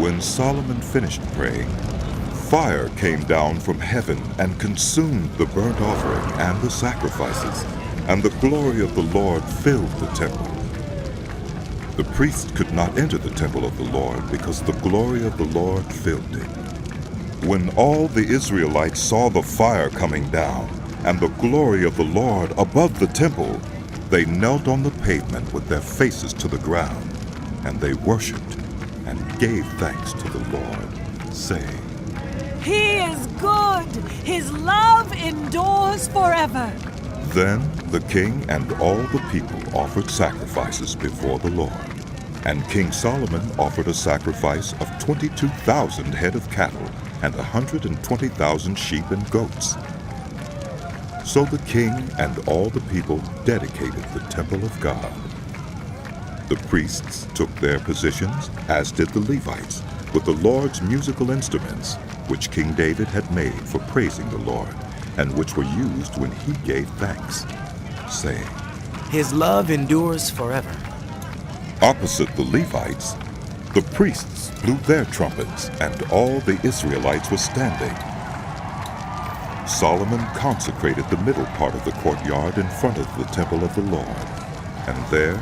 When Solomon finished praying, fire came down from heaven and consumed the burnt offering and the sacrifices, and the glory of the Lord filled the temple. The priest could not enter the temple of the Lord because the glory of the Lord filled it. When all the Israelites saw the fire coming down and the glory of the Lord above the temple, they knelt on the pavement with their faces to the ground, and they worshipped and gave thanks to the Lord, saying, He is good. His love endures forever. Then the king and all the people offered sacrifices before the Lord. And King Solomon offered a sacrifice of 22,000 head of cattle and 120,000 sheep and goats. So the king and all the people dedicated the temple of God. The priests took their positions, as did the Levites, with the Lord's musical instruments, which King David had made for praising the Lord, and which were used when he gave thanks, saying, His love endures forever. Opposite the Levites, the priests blew their trumpets, and all the Israelites were standing. Solomon consecrated the middle part of the courtyard in front of the temple of the Lord, and there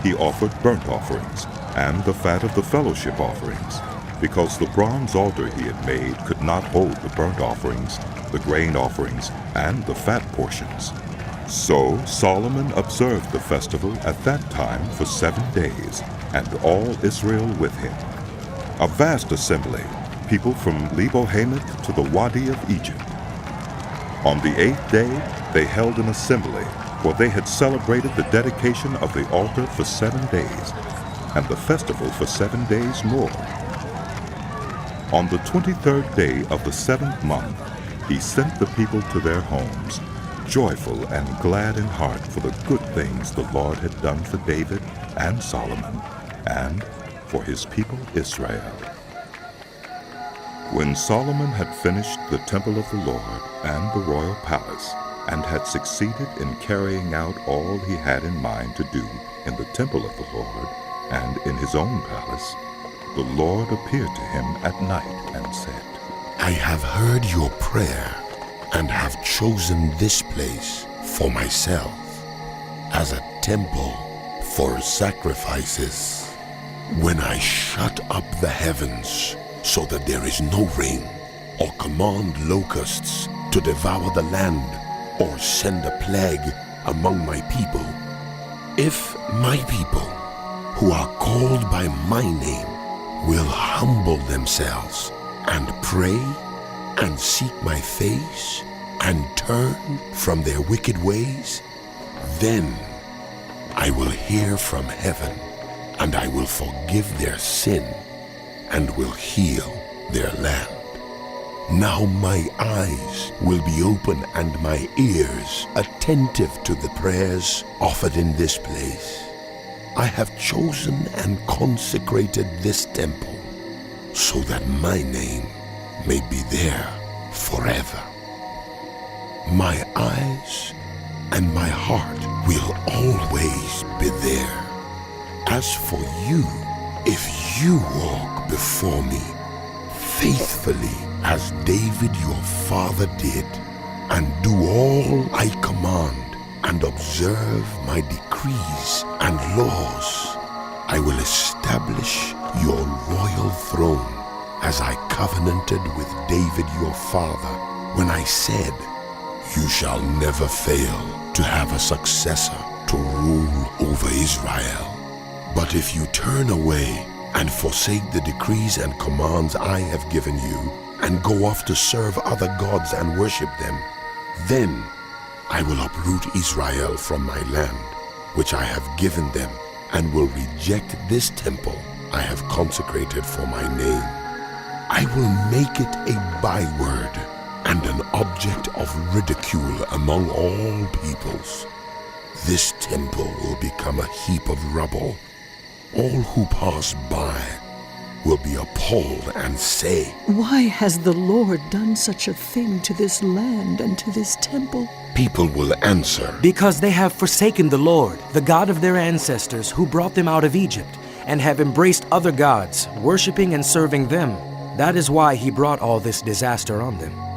he offered burnt offerings and the fat of the fellowship offerings, because the bronze altar he had made could not hold the burnt offerings, the grain offerings, and the fat portions. So Solomon observed the festival at that time for 7 days, and all Israel with him. A vast assembly, people from Lebo-Hamath to the Wadi of Egypt. On the 8th day they held an assembly, for they had celebrated the dedication of the altar for 7 days, and the festival for 7 days more. On the 23rd day of the 7th month, he sent the people to their homes, joyful and glad in heart for the good things the Lord had done for David and Solomon, and for his people Israel. When Solomon had finished the temple of the Lord and the royal palace, and had succeeded in carrying out all he had in mind to do in the temple of the Lord and in his own palace, the Lord appeared to him at night and said, I have heard your prayer and have chosen this place for myself as a temple for sacrifices. When I shut up the heavens so that there is no rain, or command locusts to devour the land, or send a plague among my people, if my people, who are called by my name, will humble themselves and pray and seek my face and turn from their wicked ways, then I will hear from heaven, and I will forgive their sin and will heal their land. Now my eyes will be open and my ears attentive to the prayers offered in this place. I have chosen and consecrated this temple so that my name may be there forever. My eyes and my heart will always be there. As for you, if you walk before me faithfully as David your father did, and do all I command, and observe my decrees and laws, I will establish your royal throne as I covenanted with David your father when I said, you shall never fail to have a successor to rule over Israel. But if you turn away and forsake the decrees and commands I have given you, and go off to serve other gods and worship them, then I will uproot Israel from my land, which I have given them, and will reject this temple I have consecrated for my name. I will make it a byword and an object of ridicule among all peoples. This temple will become a heap of rubble. All who pass by will be appalled and say, Why has the Lord done such a thing to this land and to this temple? People will answer, Because they have forsaken the Lord, the God of their ancestors, who brought them out of Egypt, and have embraced other gods, worshiping and serving them. That is why he brought all this disaster on them.